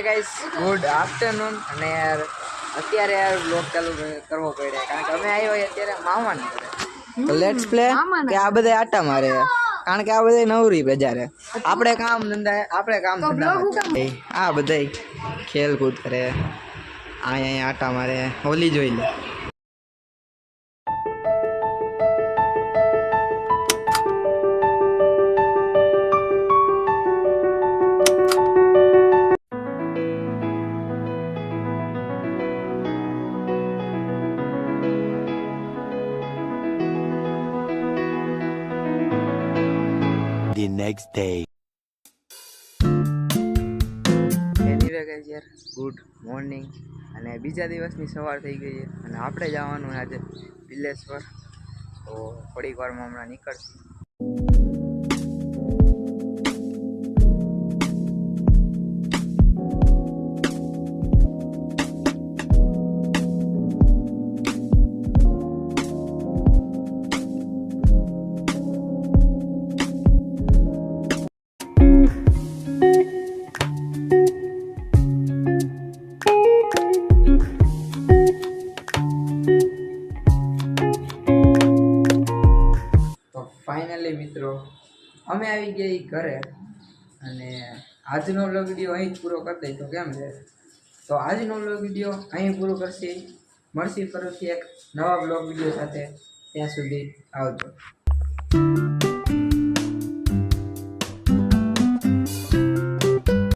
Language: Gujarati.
ગાઈસ ગુડ આફ્ટરનૂન અને યાર અત્યારે યાર બ્લોગ ચાલુ કરવો પડે કારણ કે અમે આવ્યો અત્યારે મામાને ઘરે તો લેટ્સ પ્લે કે આ બધા આટા મારે કારણ કે આ બધા નવરી બજારે આપણે કામ ધંધા આ બધા ખેલકૂદ કરે અહીંયા આટા મારે હોલી જોઈ લે The next day. Anyway guys યાર ગુડ મોર્નિંગ અને બીજા દિવસની સવાર થઈ ગઈ છે અને આપણે જવાનું આજે વિલેજ પર તો થોડીક વારમાં હમણાં નીકળશું ફાઇનલી મિત્રો અમે આવી ગયા ઘરે અને આજનો વ્લોગ વિડીયો અહીં જ પૂરો કરી દઈ તો કેમ છે તો આજનો વ્લોગ વિડીયો અહીં પૂરો કરશે મળશે ફરીથી એક નવા વ્લોગ વિડીયો સાથે ત્યાં સુધી આવજો